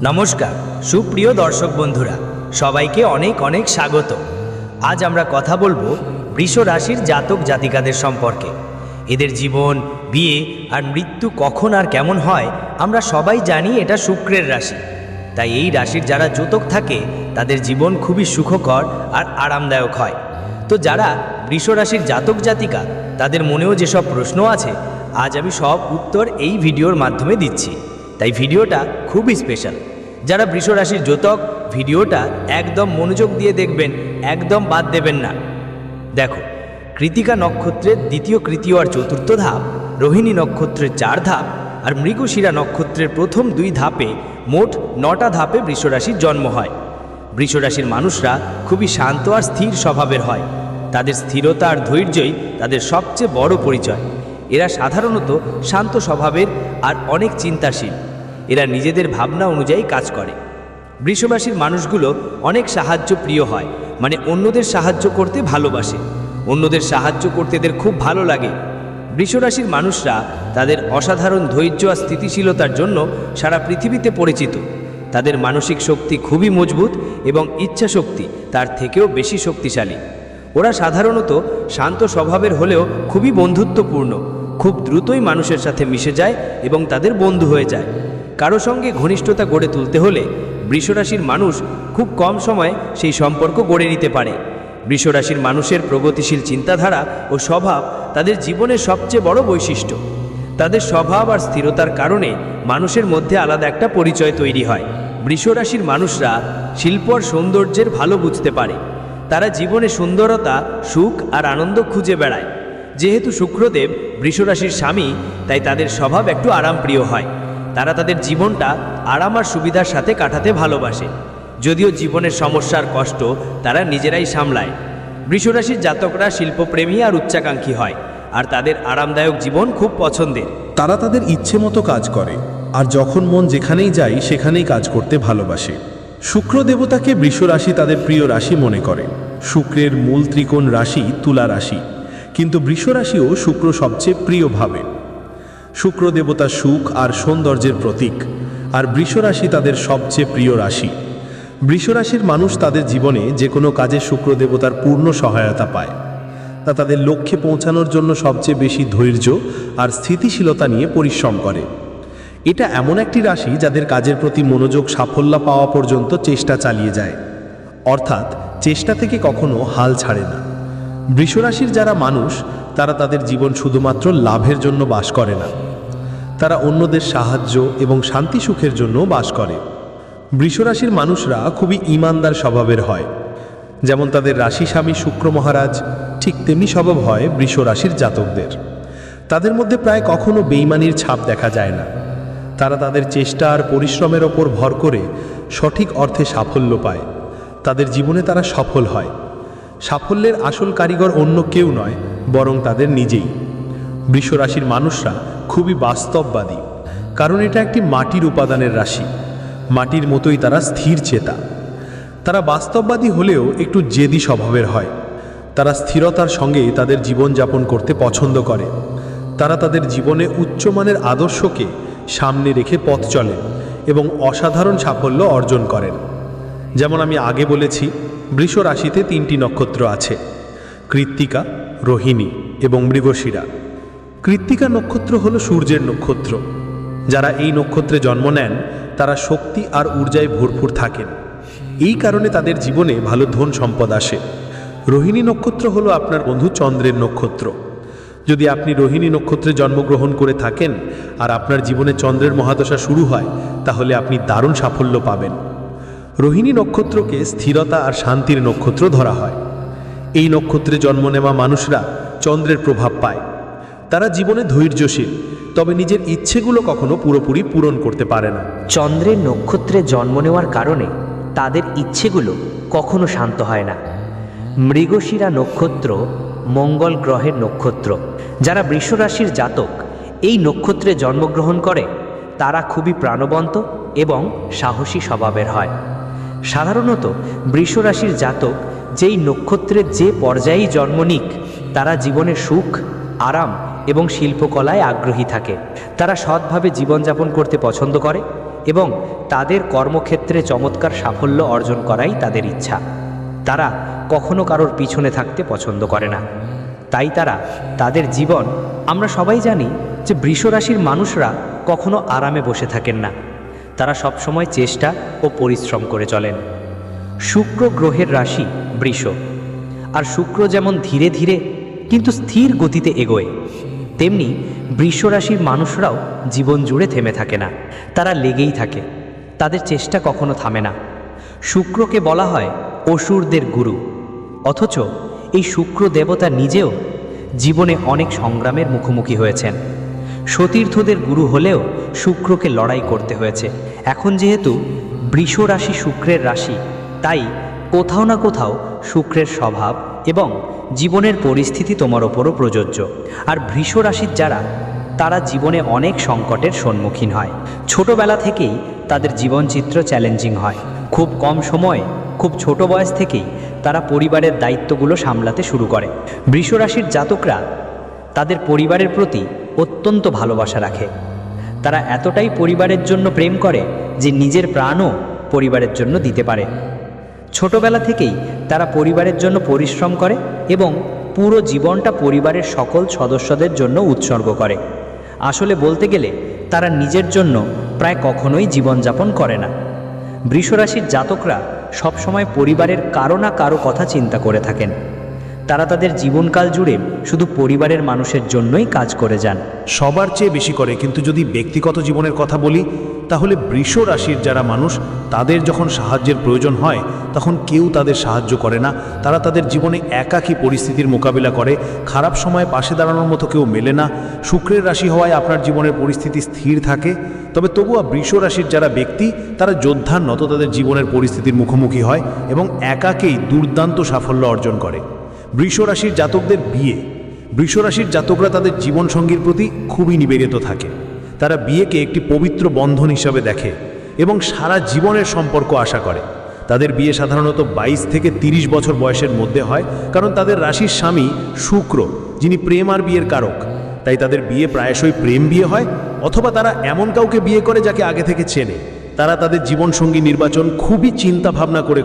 নমস্কার সুপ্রিয় দর্শক বন্ধুরা, সবাইকে অনেক অনেক স্বাগত। আজ আমরা কথা বলবো বৃষ রাশির জাতক জাতিকাদের সম্পর্কে। এদের জীবন, বিয়ে আর মৃত্যু কখন আর কেমন হয় আমরা সবাই জানি এটা শুক্রের রাশি। তাই এই রাশির যারা জাতক থাকে তাদের জীবন খুবই সুখকর আর আরামদায়ক হয়। তো যারা বৃষ রাশির জাতক জাতিকা তাদের মনেও যেসব প্রশ্ন আছে, আজ আমি সব উত্তর এই ভিডিওর মাধ্যমে দিচ্ছি। তাই ভিডিওটা খুবই স্পেশাল। যারা বৃষ রাশির জাতক ভিডিওটা একদম মনোযোগ দিয়ে দেখবেন, একদম বাদ দেবেন না। দেখো, কৃতিকা নক্ষত্রের দ্বিতীয়, তৃতীয় আর চতুর্থ ধাপ, রোহিণী নক্ষত্রের 4 ধাপ আর মৃগশিরা নক্ষত্রের প্রথম 2 ধাপে মোট 9টা ধাপে বৃষ রাশির জন্ম হয়। বৃষ রাশির মানুষরা খুবই শান্ত আর স্থির স্বভাবের হয়। তাদের স্থিরতা আর ধৈর্যই তাদের সবচেয়ে বড় পরিচয়। এরা সাধারণত শান্ত স্বভাবের আর অনেক চিন্তাশীল। এরা নিজেদের ভাবনা অনুযায়ী কাজ করে। বৃষ রাশির মানুষগুলো অনেক সাহায্য প্রিয় হয়, মানে অন্যদের সাহায্য করতে ভালোবাসে। অন্যদের সাহায্য করতে এদের খুব ভালো লাগে। বৃষ রাশির মানুষরা তাদের অসাধারণ ধৈর্য আর স্থিতিশীলতার জন্য সারা পৃথিবীতে পরিচিত। তাদের মানসিক শক্তি খুবই মজবুত এবং ইচ্ছা শক্তি তার থেকেও বেশি শক্তিশালী। ওরা সাধারণত শান্ত স্বভাবের হলেও খুবই বন্ধুত্বপূর্ণ। খুব দ্রুতই মানুষের সাথে মিশে যায় এবং তাদের বন্ধু হয়ে যায়। কারো সঙ্গে ঘনিষ্ঠতা গড়ে তুলতে হলে বৃষ রাশির মানুষ খুব কম সময়ে সেই সম্পর্ক গড়ে নিতে পারে। বৃষ রাশির মানুষের প্রগতিশীল চিন্তাধারা ও স্বভাব তাদের জীবনের সবচেয়ে বড় বৈশিষ্ট্য। তাদের স্বভাব আর স্থিরতার কারণে মানুষের মধ্যে আলাদা একটা পরিচয় তৈরি হয়। বৃষ রাশির মানুষরা শিল্প আর সৌন্দর্যের ভালো বুঝতে পারে। তারা জীবনে সুন্দরতা, সুখ আর আনন্দ খুঁজে বেড়ায়। যেহেতু শুক্রদেব বৃষ রাশির স্বামী, তাই তাদের স্বভাব একটু আরামপ্রিয় হয়। তারা তাদের জীবনটা আরাম আর সুবিধার সাথে কাটাতে ভালোবাসে। যদিও জীবনের সমস্যার কষ্ট তারা নিজেরাই সামলায়। বৃষ রাশির জাতকরা শিল্পপ্রেমী আর উচ্চাকাঙ্ক্ষী হয়, আর তাদের আরামদায়ক জীবন খুব পছন্দের। তারা তাদের ইচ্ছে মতো কাজ করে, আর যখন মন যেখানেই যায় সেখানেই কাজ করতে ভালোবাসে। শুক্র দেবতাকে বৃষ রাশি তাদের প্রিয় রাশি মনে করে। শুক্রের মূল ত্রিকোণ রাশি তুলা রাশি, কিন্তু বৃষ রাশিও শুক্র সবচেয়ে প্রিয় ভাবে। শুক্র দেবতা সুখ আর সৌন্দর্যের প্রতীক, আর বৃষ রাশি তাদের সবচেয়ে প্রিয় রাশি। বৃষ রাশির মানুষ তাদের জীবনে যে কোনো কাজে শুক্র দেবতার পূর্ণ সহায়তা পায়। তা তাদের লক্ষ্যে পৌঁছানোর জন্য সবচেয়ে বেশি ধৈর্য আর স্থিতিশীলতা নিয়ে পরিশ্রম করে। এটা এমন একটি রাশি যাদের কাজের প্রতি মনোযোগ সাফল্য পাওয়া পর্যন্ত চেষ্টা চালিয়ে যায়, অর্থাৎ চেষ্টা থেকে কখনো হাল ছাড়ে না। বৃষ রাশির যারা মানুষ, তারা তাদের জীবন শুধুমাত্র লাভের জন্য বাস করে না, তারা অন্যদের সাহায্য এবং শান্তি সুখের জন্য বাস করে। বৃষ রাশির মানুষরা খুবই ঈমানদার স্বভাবের হয়। যেমন তাদের রাশি স্বামী শুক্র মহারাজ, ঠিক তেমনি স্বভাব হয় বৃষ রাশির জাতকদের। তাদের মধ্যে প্রায় কখনো বেইমানির ছাপ দেখা যায় না। তারা তাদের চেষ্টা আর পরিশ্রমের ওপর ভর করে সঠিক অর্থে সাফল্য পায়। তাদের জীবনে তারা সফল হয়। সাফল্যের আসল কারিগর অন্য কেউ নয়, বরং তাদের নিজেই। বৃষ রাশির মানুষরা খুবই বাস্তববাদী, কারণ এটা একটি মাটির উপাদানের রাশি। মাটির মতোই তারা স্থির চেতা। তারা বাস্তববাদী হলেও একটু জেদি স্বভাবের হয়। তারা স্থিরতার সঙ্গে তাদের জীবনযাপন করতে পছন্দ করে। তারা তাদের জীবনে উচ্চমানের আদর্শকে সামনে রেখে পথ চলেন এবং অসাধারণ সাফল্য অর্জন করেন। যেমন আমি আগে বলেছি, বৃষ রাশিতে 3টি নক্ষত্র আছে: কৃত্তিকা, রোহিণী এবং মৃগশিরা। কৃত্তিকা নক্ষত্র হলো সূর্যের নক্ষত্র। যারা এই নক্ষত্রে জন্ম নেন তারা শক্তি আর ঊর্জায় ভরপুর থাকেন। এই কারণে তাদের জীবনে ভালো ধন সম্পদ আসে। রোহিণী নক্ষত্র হলো আপনার বন্ধু চন্দ্রের নক্ষত্র। যদি আপনি রোহিণী নক্ষত্রে জন্মগ্রহণ করে থাকেন আর আপনার জীবনে চন্দ্রের মহাদশা শুরু হয়, তাহলে আপনি দারুণ সাফল্য পাবেন। রোহিণী নক্ষত্রকে স্থিরতা আর শান্তির নক্ষত্র ধরা হয়। এই নক্ষত্রে জন্ম নেওয়া মানুষরা চন্দ্রের প্রভাব পায়। তারা জীবনে ধৈর্যশীল, তবে নিজের ইচ্ছেগুলো কখনো পুরোপুরি পূরণ করতে পারে না। চন্দ্রের নক্ষত্রে জন্ম নেওয়ার কারণে তাদের ইচ্ছেগুলো কখনো শান্ত হয় না। মৃগশিরা নক্ষত্র মঙ্গল গ্রহের নক্ষত্র। যারা বৃষ রাশির জাতক এই নক্ষত্রে জন্মগ্রহণ করে তারা খুবই প্রাণবন্ত এবং সাহসী স্বভাবের হয়। সাধারণত বৃষ রাশির জাতক যেই নক্ষত্রের যে পর্যায়েই জন্ম নিক, তারা জীবনে সুখ, আরাম এবং শিল্পকলায় আগ্রহী থাকে। তারা সৎভাবে জীবনযাপন করতে পছন্দ করে এবং তাদের কর্মক্ষেত্রে চমৎকার সাফল্য অর্জন করাই তাদের ইচ্ছা। তারা কখনো কারোর পিছনে থাকতে পছন্দ করে না। তাই তাদের জীবন, আমরা সবাই জানি যে বৃষ রাশির মানুষরা কখনো আরামে বসে থাকেন না। তারা সবসময় চেষ্টা ও পরিশ্রম করে চলেন। শুক্র গ্রহের রাশি বৃষ, আর শুক্র যেমন ধীরে ধীরে কিন্তু স্থির গতিতে এগোয়, তেমনি বৃষ রাশির মানুষরাও জীবন জুড়ে থেমে থাকে না। তারা লেগেই থাকে, তাদের চেষ্টা কখনো থামে না। শুক্রকে বলা হয় অসুরদের গুরু, অথচ এই শুক্র দেবতা নিজেও জীবনে অনেক সংগ্রামের মুখোমুখি হয়েছেন। সতীর্থদের গুরু হলেও শুক্রকে লড়াই করতে হয়েছে। এখন যেহেতু বৃষ রাশি শুক্রের রাশি, তাই কোথাও না কোথাও শুক্রের স্বভাব এবং জীবনের পরিস্থিতি তোমার ওপরও প্রযোজ্য। আর বৃষ রাশির যারা, তারা জীবনে অনেক সংকটের সম্মুখীন হয়। ছোটবেলা থেকেই তাদের জীবনচিত্র চ্যালেঞ্জিং হয়। খুব কম সময়ে, খুব ছোট বয়স থেকেই তারা পরিবারের দায়িত্বগুলো সামলাতে শুরু করে। বৃষ রাশির জাতকরা তাদের পরিবারের প্রতি অত্যন্ত ভালোবাসা রাখে। তারা এতটাই পরিবারের জন্য প্রেম করে যে নিজের প্রাণও পরিবারের জন্য দিতে পারে। ছোটবেলা থেকেই তারা পরিবারের জন্য পরিশ্রম করে এবং পুরো জীবনটা পরিবারের সকল সদস্যদের জন্য উৎসর্গ করে। আসলে বলতে গেলে তারা নিজের জন্য প্রায় কখনোই জীবনযাপন করে না। বৃষ রাশির জাতকরা সবসময় পরিবারের কারো না কারো কথা চিন্তা করে থাকেন। তারা তাদের জীবনকাল জুড়ে শুধু পরিবারের মানুষের জন্যই কাজ করে যান। সবার চেয়ে বেশি করে। কিন্তু যদি ব্যক্তিগত জীবনের কথা বলি, তাহলে বৃষ রাশির যারা মানুষ, তাদের যখন সাহায্যের প্রয়োজন হয় তখন কেউ তাদের সাহায্য করে না। তারা তাদের জীবনে একাকী পরিস্থিতির মোকাবিলা করে। খারাপ সময়ে পাশে দাঁড়ানোর মতো কেউ মেলে না। শুক্রের রাশি হওয়ায় আপনার জীবনের পরিস্থিতি স্থির থাকে। তবে তবুও বৃষ রাশির যারা ব্যক্তি, তারা যোদ্ধার মতো তাদের জীবনের পরিস্থিতির মুখোমুখি হয় এবং একাকেই দুর্দান্ত সাফল্য অর্জন করে। বৃষ রাশির জাতকদের বিয়ে, বৃষ রাশির জাতকরা তাদের জীবনসঙ্গীর প্রতি খুবই নিবেদিত থাকে। তারা বিয়েকে একটি পবিত্র বন্ধন হিসাবে দেখে এবং সারা জীবনের সম্পর্ক আশা করে। তাদের বিয়ে সাধারণত 22 থেকে 30 বছর বয়সের মধ্যে হয়, কারণ তাদের রাশির স্বামী শুক্র, যিনি প্রেম আর বিয়ের কারক। তাই তাদের বিয়ে প্রায়শই প্রেম বিয়ে হয়, অথবা তারা এমন কাউকে বিয়ে করে যাকে আগে থেকে চেনে। তারা তাদের জীবনসঙ্গী নির্বাচন খুবই চিন্তা ভাবনা করে।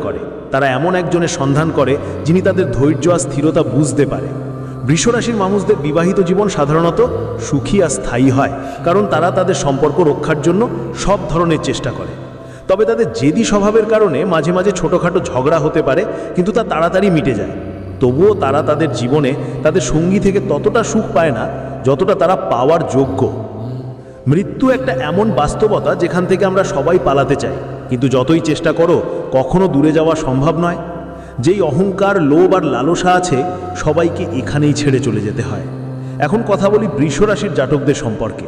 তারা এমন একজনের সন্ধান করে যিনি তাদের ধৈর্য আর স্থিরতা বুঝতে পারে। বৃষ রাশির মানুষদের বিবাহিত জীবন সাধারণত সুখী আর স্থায়ী হয়, কারণ তারা তাদের সম্পর্ক রক্ষার জন্য সব ধরনের চেষ্টা করে। তবে তাদের জেদি স্বভাবের কারণে মাঝে মাঝে ছোটোখাটো ঝগড়া হতে পারে, কিন্তু তা তাড়াতাড়ি মিটে যায়। তবুও তারা তাদের জীবনে তাদের সঙ্গী থেকে ততটা সুখ পায় না যতটা তারা পাওয়ার যোগ্য। মৃত্যু একটা এমন বাস্তবতা যেখান থেকে আমরা সবাই পালাতে চাই, কিন্তু যতই চেষ্টা করো কখনো দূরে যাওয়া সম্ভব নয়। যেই অহংকার, লোভ আর লালসা আছে, সবাইকে এখানেই ছেড়ে চলে যেতে হয়। এখন কথা বলি বৃষ রাশির জাতকদের সম্পর্কে।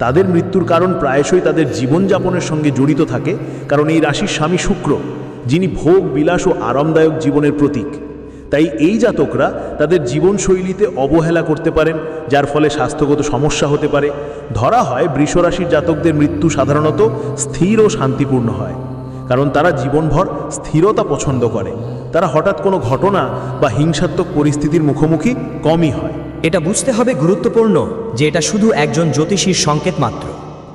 তাদের মৃত্যুর কারণ প্রায়শই তাদের জীবনযাপনের সঙ্গে জড়িত থাকে, কারণ এই রাশির স্বামী শুক্র, যিনি ভোগ বিলাস ও আরামদায়ক জীবনের প্রতীক। তাই এই জাতকরা তাদের জীবনশৈলীতে অবহেলা করতে পারেন, যার ফলে স্বাস্থ্যগত সমস্যা হতে পারে। ধরা হয় বৃষ রাশির জাতকদের মৃত্যু সাধারণত স্থির ও শান্তিপূর্ণ হয়, কারণ তারা জীবনভর স্থিরতা পছন্দ করে। তারা হঠাৎ কোনো ঘটনা বা হিংসাত্মক পরিস্থিতির মুখোমুখি কমই হয়। এটা বুঝতে হবে গুরুত্বপূর্ণ যে এটা শুধু একজন জ্যোতিষীর সংকেত মাত্র।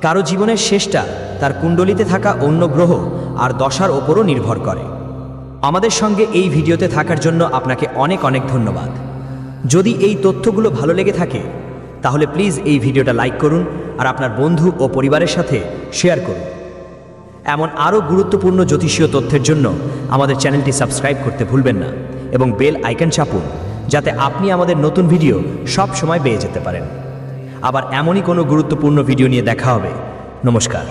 কারো জীবনের শেষটা তার কুণ্ডলিতে থাকা অন্য গ্রহ আর দশার ওপরও নির্ভর করে। আমাদের সঙ্গে এই ভিডিওতে থাকার জন্য আপনাকে অনেক অনেক ধন্যবাদ। যদি এই তথ্যগুলো ভালো লেগে থাকে তাহলে প্লিজ এই ভিডিওটা লাইক করুন আর আপনার বন্ধু ও পরিবারের সাথে শেয়ার করুন। এমন আরও গুরুত্বপূর্ণ জ্যোতিষীয় তথ্যের জন্য আমাদের চ্যানেলটি সাবস্ক্রাইব করতে ভুলবেন না এবং বেল আইকন চাপুন, যাতে আপনি আমাদের নতুন ভিডিও সব সময় পেয়ে যেতে পারেন। আবার এমনই কোনো গুরুত্বপূর্ণ ভিডিও নিয়ে দেখা হবে। নমস্কার।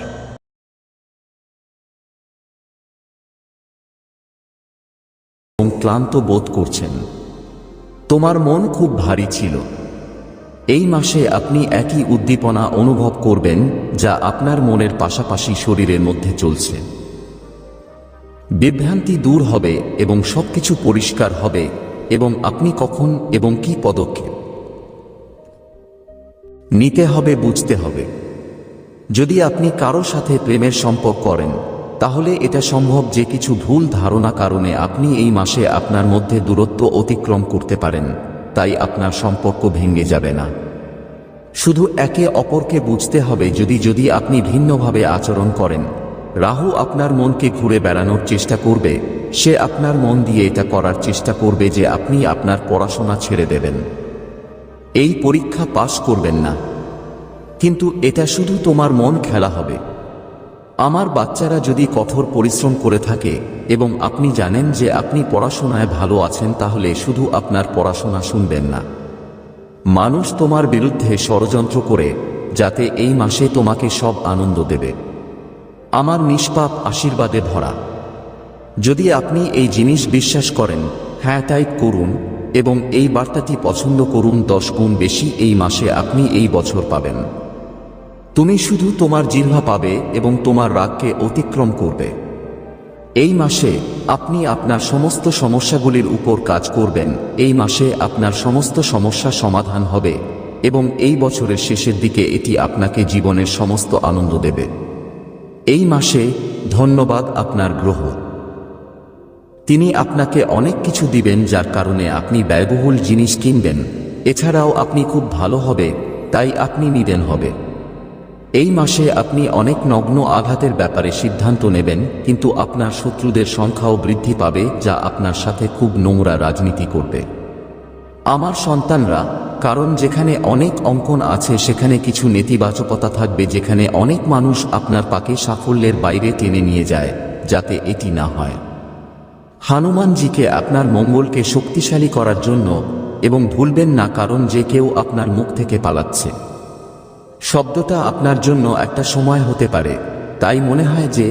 ক্লান্ত বোধ করছেন, তোমার মন খুব ভারী ছিল। এই মাসে আপনি একই উদ্দীপনা অনুভব করবেন যা আপনার মনের পাশাপাশি শরীরের মধ্যে চলছে। বিভ্রান্তি দূর হবে এবং সবকিছু পরিষ্কার হবে, এবং আপনি কখন এবং কি পদক্ষেপ নিতে হবে বুঝতে হবে। যদি আপনি কারো সাথে প্রেমের সম্পর্ক করেন, তাহলে এটা সম্ভব যে কিছু ভুল ধারণা কারণে আপনি এই মাসে আপনার মধ্যে দূরত্ব অতিক্রম করতে পারেন। তাই আপনার সম্পর্ক ভেঙে যাবে না। শুধু একে অপরকে বুঝতে হবে। যদি আপনি ভিন্নভাবে আচরণ করেন রাহু আপনার মনকে ঘুরে বেড়ানোর চেষ্টা করবে। সে আপনার মন দিয়ে এটা করার চেষ্টা করবে যে আপনি আপনার পড়াশোনা ছেড়ে দেবেন, এই পরীক্ষা পাশ করবেন না। কিন্তু এটা শুধু তোমার মন খেলা হবে। আমার বাচ্চারা যদি কঠোর পরিশ্রম করে থাকে এবং আপনি জানেন যে আপনি পড়াশোনায় ভালো আছেন, তাহলে শুধু আপনার পড়াশোনা শুনবেন না। মানুষ তোমার বিরুদ্ধে ষড়যন্ত্র করে যাতে এই মাসে তোমাকে সব আনন্দ দেবে। আমার নিষ্পাপ আশীর্বাদে ভরা। যদি আপনি এই জিনিস বিশ্বাস করেন, হ্যাঁ টাইপ করুন এবং এই বার্তাটি পছন্দ করুন। 10 গুণ বেশি এই মাসে আপনি এই বছর পাবেন। তুমি শুধু তোমার জিহ্বা পাবে এবং তোমার রাগকে অতিক্রম করবে। এই মাসে আপনি আপনার সমস্ত সমস্যাগুলির উপর কাজ করবেন। এই মাসে আপনার সমস্ত সমস্যা সমাধান হবে এবং এই বছরের শেষের দিকে এটি আপনাকে জীবনের সমস্ত আনন্দ দেবে। এই মাসে ধন্যবাদ আপনার গ্রহ। তিনি আপনাকে অনেক কিছু দিবেন যার কারণে আপনি ব্যয়বহুল জিনিস কিনবেন। এছাড়াও আপনি খুব ভালো হবে, তাই আপনি নিদেন হবে। এই মাসে আপনি অনেক নগ্ন আঘাতের ব্যাপারে সিদ্ধান্ত নেবেন, কিন্তু আপনার শত্রুদের সংখ্যাও বৃদ্ধি পাবে যা আপনার সাথে খুব নোংরা রাজনীতি করবে। আমার সন্তানরা, কারণ যেখানে অনেক অঙ্কন আছে সেখানে কিছু নেতিবাচকতা থাকবে, যেখানে অনেক মানুষ আপনার পাকে সাফল্যের বাইরে টেনে নিয়ে যায়, যাতে এটি না হয়। হনুমানজিকে আপনার মঙ্গলকে শক্তিশালী করার জন্য এবং ভুলবেন না, কারণ যে কেউ আপনার মুখ থেকে পালাচ্ছে। শব্দটা আপনার জন্য একটা সময় হতে পারে, তাই মনে হয় যে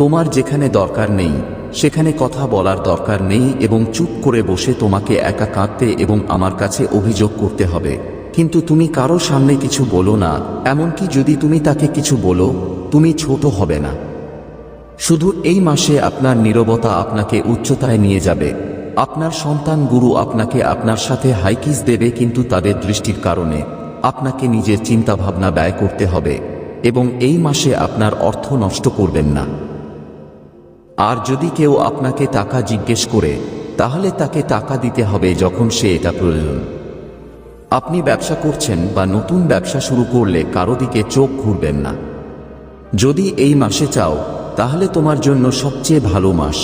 তোমার যেখানে দরকার নেই সেখানে কথা বলার দরকার নেই এবং চুপ করে বসে তোমাকে একা কাঁদতে এবং আমার কাছে অভিযোগ করতে হবে। কিন্তু তুমি কারো সামনে কিছু বলো না, এমনকি যদি তুমি তাকে কিছু বলো, তুমি ছোট হবে না। শুধু এই মাসে আপনার নীরবতা আপনাকে উচ্চতায় নিয়ে যাবে। আপনার সন্তান গুরু আপনাকে আপনার সাথে হাইকিস দেবে, কিন্তু তাদের দৃষ্টির কারণে আপনাকে নিজের চিন্তাভাবনা ব্যয় করতে হবে এবং এই মাসে আপনার অর্থ নষ্ট করবেন না। আর যদি কেউ আপনাকে টাকা জিজ্ঞেস করে, তাহলে তাকে টাকা দিতে হবে যখন সে এটা প্রয়োজন। আপনি ব্যবসা করছেন বা নতুন ব্যবসা শুরু করলে কারো দিকে চোখ ঘুরবেন না। যদি এই মাসে চাও, তাহলে তোমার জন্য সবচেয়ে ভালো মাস।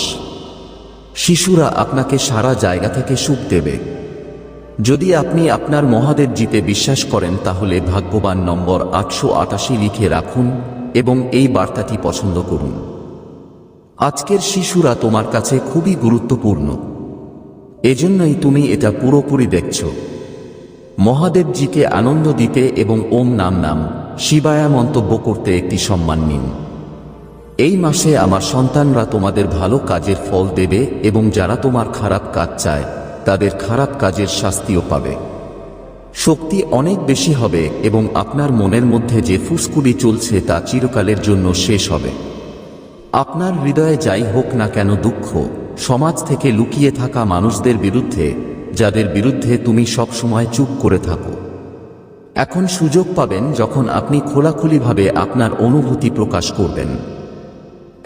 শিশুরা আপনাকে সারা জায়গা থেকে সুখ দেবে। যদি আপনি আপনার মহাদেব জিতে বিশ্বাস করেন, তাহলে ভাগ্যবান নম্বর 888 লিখে রাখুন এবং এই বার্তাটি পছন্দ করুন। আজকের শিশুরা তোমার কাছে খুবই গুরুত্বপূর্ণ, এজন্যই তুমি এটা পুরোপুরি দেখছ। মহাদেবজিকে আনন্দ দিতে এবং ওম নাম নাম শিবায়া মন্তব্য করতে একটি সম্মান নিন। এই মাসে আমার সন্তানরা তোমাদের ভালো কাজের ফল দেবে এবং যারা তোমার খারাপ কাজ চায় তাদের খারাপ কাজের শাস্তিও পাবে। শক্তি অনেক বেশি হবে এবং আপনার মনের মধ্যে যে ফুসকুড়ি চলছে তা চিরকালের জন্য শেষ হবে। আপনার হৃদয়ে যাই হোক না কেন দুঃখ, সমাজ থেকে লুকিয়ে থাকা মানুষদের বিরুদ্ধে, যাদের বিরুদ্ধে তুমি সব সময় চুপ করে থাকো, এখন সুযোগ পাবেন যখন আপনি খোলাখুলিভাবে আপনার অনুভূতি প্রকাশ করবেন।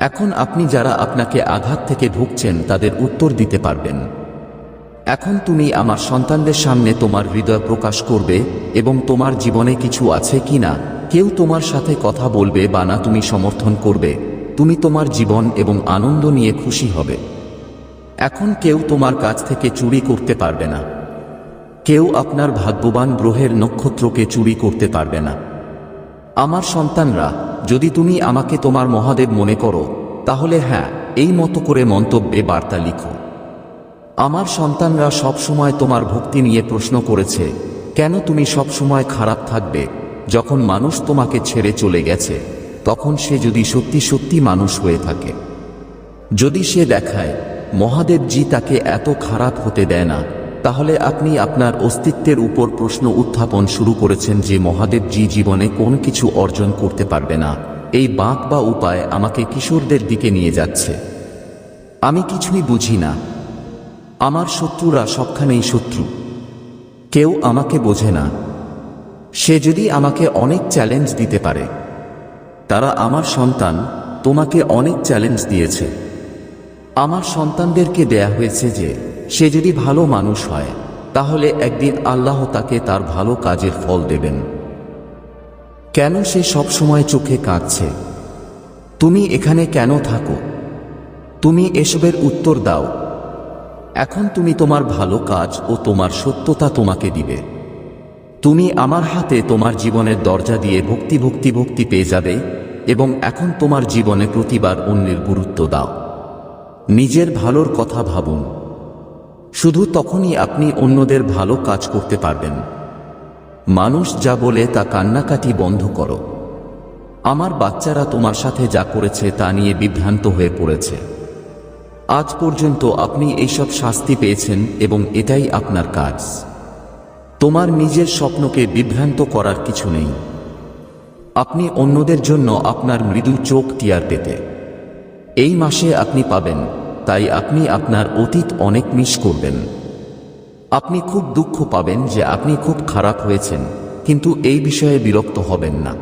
এখন আপনি যারা আপনাকে আঘাত থেকে ভুগছেন তাদের উত্তর দিতে পারবেন। এখন তুমি আমার সন্তানদের সামনে তোমার হৃদয় প্রকাশ করবে এবং তোমার জীবনে কিছু আছে কি না কেউ তোমার সাথে কথা বলবে বা না তুমি সমর্থন করবে, তুমি তোমার জীবন এবং আনন্দ নিয়ে খুশি হবে। এখন কেউ তোমার কাছ থেকে চুরি করতে পারবে না। কেউ আপনার ভাগ্যবান গ্রহের নক্ষত্রকে চুরি করতে পারবে না। আমার সন্তানরা, যদি তুমি আমাকে তোমার মহাদেব মনে করো, তাহলে হ্যাঁ এই মতো করে মন্তব্যে বার্তা লিখো। আমার সন্তানরা সব সময় তোমার ভক্তি নিয়ে প্রশ্ন করেছে, কেন তুমি সব সময় খারাপ থাকবে? যখন মানুষ তোমাকে ছেড়ে চলে গেছে, তখন সে যদি সত্যি সত্যি মানুষ হয়ে থাকে, যদি সে দেখায় মহাদেবজি তাকে এত খারাপ হতে দেয় না, তাহলে আপনি আপনার অস্তিত্বের উপর প্রশ্ন উত্থাপন শুরু করেছেন যে মহাদেবজি জীবনে কোন কিছু অর্জন করতে পারবে না। এই বাঁক বা উপায় আমাকে কিশোরদের দিকে নিয়ে যাচ্ছে। আমি কিছুই বুঝি না। আমার শত্রুরা সবখানেই শত্রু। কেউ আমাকে বোঝে না। সে যদি আমাকে অনেক চ্যালেঞ্জ দিতে পারে। তারা আমার সন্তান, তোমাকে অনেক চ্যালেঞ্জ দিয়েছে। আমার সন্তানদেরকে দেয়া হয়েছে যে সে যদি ভালো মানুষ হয়, তাহলে একদিন আল্লাহ তাকে তার ভালো কাজের ফল দেবেন। কেন সে সব সময় চোখে কাঁদছে? তুমি এখানে কেন থাকো? তুমি এসবের উত্তর দাও। এখন তুমি তোমার ভালো কাজ ও তোমার সত্যতা তোমাকে দিবে। তুমি আমার হাতে তোমার জীবনের দরজা দিয়ে ভক্তি ভক্তি ভক্তি পেয়ে যাবে, এবং এখন তোমার জীবনে প্রতিবার অন্যের গুরুত্ব দাও। নিজের ভালোর কথা ভাবুন। শুধু তখনই আপনি অন্যদের ভালো কাজ করতে পারবেন। মানুষ যা বলে তা কান্নাকাটি বন্ধ করো। আমার বাচ্চারা তোমার সাথে যা করেছে তা নিয়ে বিভ্রান্ত হয়ে পড়েছে। আজ পর্যন্ত আপনি এইসব শাস্তি পেয়েছেন এবং এটাই আপনার কাজ। তোমার নিজের স্বপ্নকে বিভ্রান্ত করার কিছু নেই। আপনি অন্যদের জন্য আপনার মৃদু চোখ টিয়ার পেতে এই মাসে আপনি পাবেন, তাই আপনি আপনার অতীত অনেক মিস করবেন। আপনি খুব দুঃখ পাবেন যে আপনি খুব খারাপ হয়েছেন, কিন্তু এই বিষয়ে বিরক্ত হবেন না।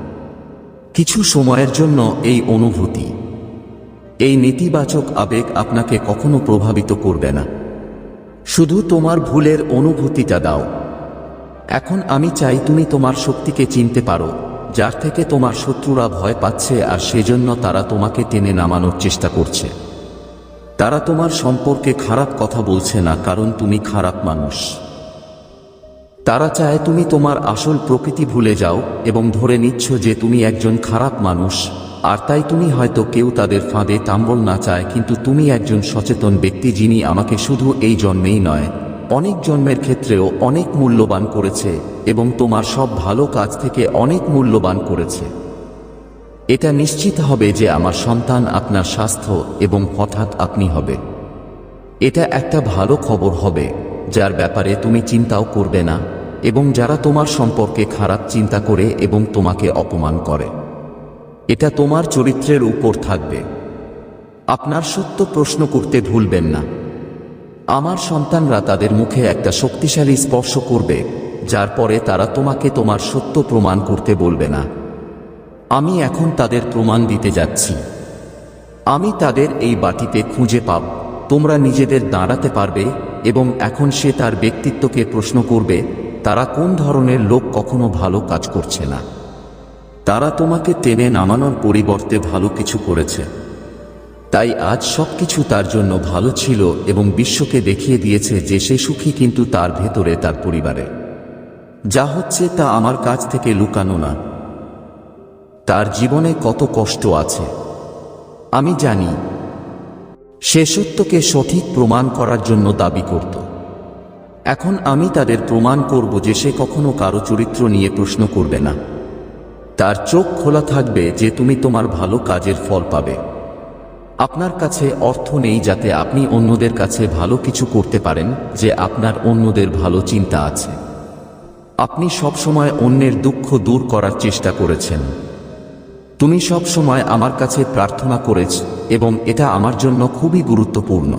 কিছু সময়ের জন্য এই অনুভূতি, এই নেতিবাচক আবেগ আপনাকে কখনো প্রভাবিত করবে না। শুধু তোমার ভুলের অনুভূতিটা দাও। এখন আমি চাই তুমি তোমার শক্তিকে চিনতে পারো, যার থেকে তোমার শত্রুরা ভয় পাচ্ছে, আর সেজন্য তারা তোমাকে টেনে নামানোর চেষ্টা করছে। তারা তোমার সম্পর্কে খারাপ কথা বলছে না কারণ তুমি খারাপ মানুষ। তারা চায় তুমি তোমার আসল প্রকৃতি ভুলে যাও এবং ধরে নিচ্ছ যে তুমি একজন খারাপ মানুষ, আর তাই তুমি হয়তো কেউ তাদের ফাঁদে টাম্বল না চায়, কিন্তু তুমি একজন সচেতন ব্যক্তি যিনি আমাকে শুধু এই জন্মেই নয়, অনেক জন্মের ক্ষেত্রেও অনেক মূল্যবান করেছে এবং তোমার সব ভালো কাজ থেকে অনেক মূল্যবান করেছে। এটা নিশ্চিত হবে যে আমার সন্তান আপনার স্বাস্থ্য এবং হঠাৎ আপনি হবে। এটা একটা ভালো খবর হবে যার ব্যাপারে তুমি চিন্তাও করবে না, এবং যারা তোমার সম্পর্কে খারাপ চিন্তা করে এবং তোমাকে অপমান করে, এটা তোমার চরিত্রের উপর থাকবে। আপনার সত্য প্রশ্ন করতে ভুলবেন না। আমার সন্তানরা তাদের মুখে একটা শক্তিশালী স্পর্শ করবে, যার পরে তারা তোমাকে তোমার সত্য প্রমাণ করতে বলবে না। আমি এখন তাদের প্রমাণ দিতে যাচ্ছি। আমি তাদের এই বাটিতে খুঁজে পাব। তোমরা নিজেদের দাঁড়াতে পারবে, এবং এখন সে তার ব্যক্তিত্বকে প্রশ্ন করবে, তারা কোন ধরনের লোক কখনো ভালো কাজ করছে না। তারা তোমাকে টেনে নামানোর পরিবর্তে ভালো কিছু করেছে। তাই আজ সবকিছু তার জন্য ভালো ছিল এবং বিশ্বকে দেখিয়ে দিয়েছে যে সে সুখী, কিন্তু তার ভেতরে তার পরিবারে যা হচ্ছে তা আমার কাছ থেকে লুকানো না। তার জীবনে কত কষ্ট আছে আমি জানি। সে সত্যকে সঠিক প্রমাণ করার জন্য দাবি করত। এখন আমি তাদের প্রমাণ করব যে সে কখনো কারো চরিত্র নিয়ে প্রশ্ন করবে না। তার চোখ খোলা থাকবে যে তুমি তোমার ভালো কাজের ফল পাবে। আপনার কাছে অর্থ নেই যাতে আপনি অন্যদের কাছে ভালো কিছু করতে পারেন, যে আপনার অন্যদের ভালো চিন্তা আছে। আপনি সবসময় অন্যের দুঃখ দূর করার চেষ্টা করেছেন। তুমি সব সময় আমার কাছে প্রার্থনা করেছ, এবং এটা আমার জন্য খুবই গুরুত্বপূর্ণ।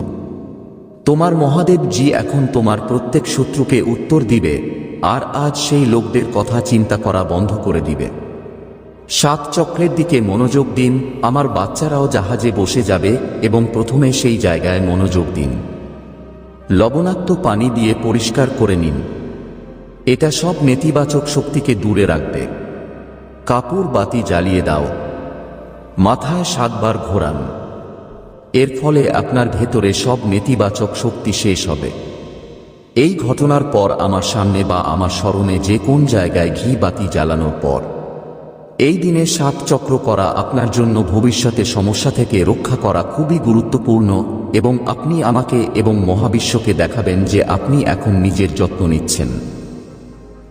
তোমার মহাদেব জি এখন তোমার প্রত্যেক শত্রুকে উত্তর দিবে, আর আজ সেই লোকদের কথা চিন্তা করা বন্ধ করে দিবে। 7 চক্রের দিকে মনোযোগ দিন। আমার বাচ্চারাও জাহাজে বসে যাবে, এবং প্রথমে সেই জায়গায় মনোযোগ দিন। লবণাক্ত পানি দিয়ে পরিষ্কার করে নিন। এটা সব নেতিবাচক শক্তিকে দূরে রাখবে। কাপড় বাতি জ্বালিয়ে দাও। মাথায় 7 বার ঘোরান। এর ফলে আপনার ভেতরে সব নেতিবাচক শক্তি শেষ হবে। এই ঘটনার পর আমার সামনে বা আমার স্মরণে যে কোন জায়গায় ঘি বাতি জ্বালানোর পর এই দিনে 7 চক্র করা আপনার জন্য ভবিষ্যতে সমস্যা থেকে রক্ষা করা খুবই গুরুত্বপূর্ণ, এবং আপনি আমাকে এবং মহাবিশ্বকে দেখাবেন যে আপনি এখন নিজের যত্ন নিচ্ছেন।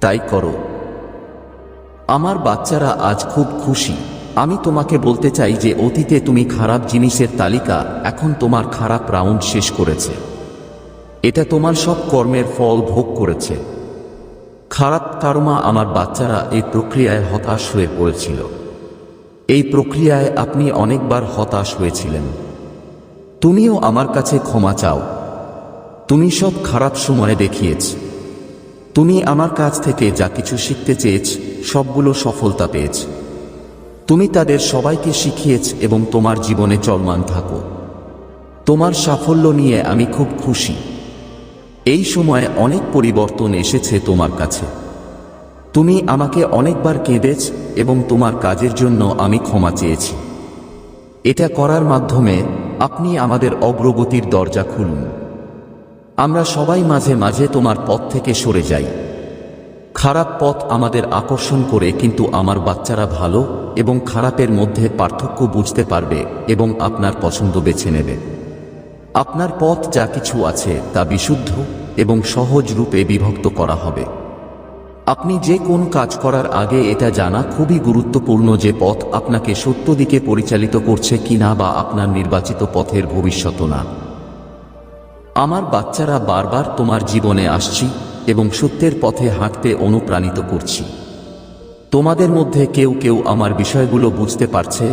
তাই করো। আমার বাচ্চারা আজ খুব খুশি। আমি তোমাকে বলতে চাই যে অতীতে তুমি খারাপ জিনিসের তালিকা এখন তোমার খারাপ রাউন্ড শেষ করেছে। এটা তোমার সব কর্মের ফল ভোগ করেছে। খারাপ কার্মা আমার বাচ্চারা এই প্রক্রিয়ায় হতাশ হয়ে পড়েছিল। এই প্রক্রিয়ায় আপনি অনেকবার হতাশ হয়েছিলেন। তুমিও আমার কাছে ক্ষমা চাও। তুমি সব খারাপ সময়ে দেখিয়েছ। তুমি আমার কাছ থেকে যা কিছু শিখতে চেয়েছ সবগুলো সফলতা পেয়েছ। তুমি তাদের সবাইকে শিখিয়েছ এবং তোমার জীবনে চলমান থাকো। তোমার সাফল্য নিয়ে আমি খুব খুশি। এই সময়ে অনেক পরিবর্তন এসেছে তোমার কাছে। তুমি আমাকে অনেকবার কেঁদেছ এবং তোমার কাজের জন্য আমি ক্ষমা চেয়েছি। এটা করার মাধ্যমে আপনি আমাদের অগ্রগতির দরজা খুলুন। আমরা সবাই মাঝে মাঝে তোমার পথ থেকে সরে যাই। খারাপ পথ আমাদের আকর্ষণ করে, কিন্তু আমার বাচ্চারা ভালো এবং খারাপের মধ্যে পার্থক্য বুঝতে পারবে এবং আপনার পছন্দ বেছে নেবে। আপনার পথ যা কিছু আছে তা বিশুদ্ধ এবং সহজ রূপে বিভক্ত করা হবে। আপনি যে কোন কাজ করার আগে এটা জানা খুবই গুরুত্বপূর্ণ যে পথ আপনাকে সত্য দিকে পরিচালিত করছে কিনা, বা আপনার নির্বাচিত পথের ভবিষ্যৎ না। আমার বাচ্চারা, বারবার তোমার জীবনে আসছি এবং সত্যের পথে হাঁটতে অনুপ্রাণিত করছি। তোমাদের মধ্যে কেউ কেউ আমার বিষয়গুলো বুঝতে পারছে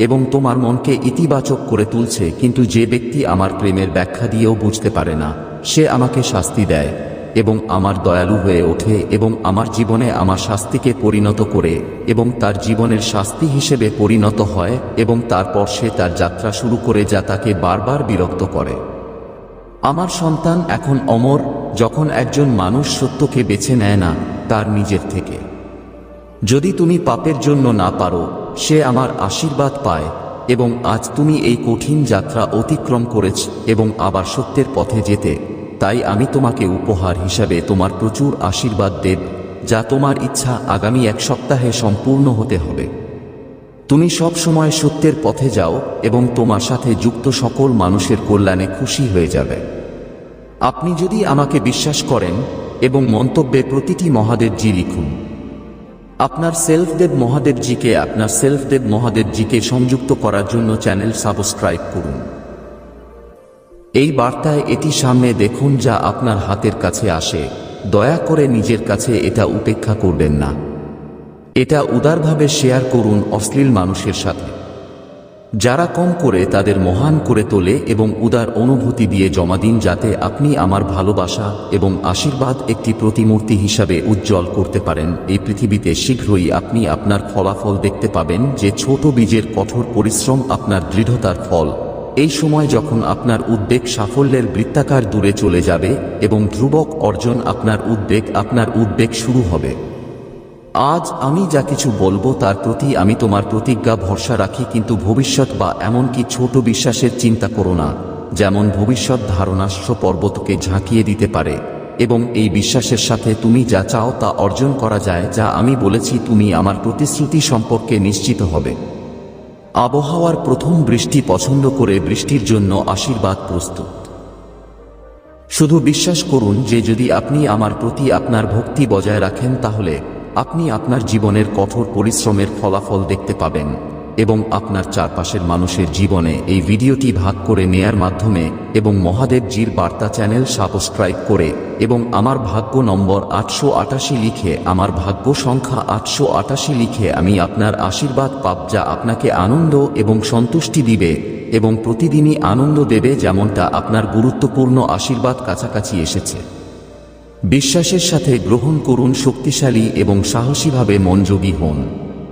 এবং তোমার মনকে ইতিবাচক করে তুলছে, কিন্তু যে ব্যক্তি আমার প্রেমের ব্যাখ্যা দিয়েও বুঝতে পারে না, সে আমাকে শাস্তি দেয় এবং আমার দয়ালু হয়ে ওঠে এবং আমার জীবনে আমার শাস্তিকে পরিণত করে এবং তার জীবনের শাস্তি হিসেবে পরিণত হয়, এবং তারপর সে তার যাত্রা শুরু করে যা তাকে বারবার বিরক্ত করে। আমার সন্তান এখন অমর যখন একজন মানুষ সত্যকে বেছে নেয় না তার নিজের থেকে। যদি তুমি পাপের জন্য না পারো, সে আমার আশীর্বাদ পায়, এবং আজ তুমি এই কঠিন যাত্রা অতিক্রম করেছ এবং আবার সত্যের পথে যেতে, তাই আমি তোমাকে উপহার হিসাবে তোমার প্রচুর আশীর্বাদ দেব, যা তোমার ইচ্ছা আগামী 1 সপ্তাহে সম্পূর্ণ হতে হবে। তুমি সব সময় সত্যের পথে যাও এবং তোমার সাথে যুক্ত সকল মানুষের কল্যাণে খুশি হয়ে যাবে। আপনি যদি আমাকে বিশ্বাস করেন এবং মন্তব্যে প্রতিটি মহাদেবজি লিখুন। আপনার সেলফদেব মহাদেবজিকে সংযুক্ত করার জন্য চ্যানেল সাবস্ক্রাইব করুন। এই বার্তায় এটি সামনে দেখুন যা আপনার হাতের কাছে আসে। দয়া করে নিজের কাছে এটা উপেক্ষা করবেন না। এটা উদারভাবে শেয়ার করুন অশ্লীল মানুষের সাথে, যারা কম করে তাদের মহান করে তোলে, এবং উদার অনুভূতি দিয়ে জমা দিন যাতে আপনি আমার ভালোবাসা এবং আশীর্বাদ একটি প্রতিমূর্তি হিসাবে উজ্জ্বল করতে পারেন। এই পৃথিবীতে শীঘ্রই আপনি আপনার ফলাফল দেখতে পাবেন, যে ছোট বীজের কঠোর পরিশ্রম আপনার দৃঢ়তার ফল। এই সময় যখন আপনার উদ্বেগ সাফল্যের বৃত্তাকার দূরে চলে যাবে এবং ধ্রুবক অর্জন আপনার উদ্বেগ শুরু হবে। আজ আমি যা কিছু বলবো তার প্রতি আমি তোমার প্রতিজ্ঞা ভরসা রাখি, কিন্তু ভবিষ্যৎ বা এমনকি ছোট বিশ্বাসের চিন্তা করো না, যেমন ভবিষ্যৎ ধারণাস্য পর্বতকে ঝাঁকিয়ে দিতে পারে, এবং এই বিশ্বাসের সাথে তুমি যা চাও তা অর্জন করা যায়। যা আমি বলেছি তুমি আমার প্রতিশ্রুতি সম্পর্কে নিশ্চিত হবে। আবহাওয়ার প্রথম বৃষ্টি পছন্দ করে বৃষ্টির জন্য আশীর্বাদ প্রস্তুত। শুধু বিশ্বাস করুন যে যদি আপনি আমার প্রতি আপনার ভক্তি বজায় রাখেন, তাহলে আপনি আপনার জীবনের কঠোর পরিশ্রমের ফলাফল দেখতে পাবেন, এবং আপনার চারপাশের মানুষের জীবনে এই ভিডিওটি ভাগ করে নেয়ার মাধ্যমে এবং মহাদেবজির বার্তা চ্যানেল সাবস্ক্রাইব করে এবং আমার ভাগ্য নম্বর 888 লিখে, আমার ভাগ্য সংখ্যা 888 লিখে আমি আপনার আশীর্বাদ পাব, যা আপনাকে আনন্দ এবং সন্তুষ্টি দিবে এবং প্রতিদিনই আনন্দ দেবে, যেমনটা আপনার গুরুত্বপূর্ণ আশীর্বাদ কাছাকাছি এসেছে। বিশ্বাসের সাথে গ্রহণ করুন, শক্তিশালী এবং সাহসীভাবে মনোযোগী হন।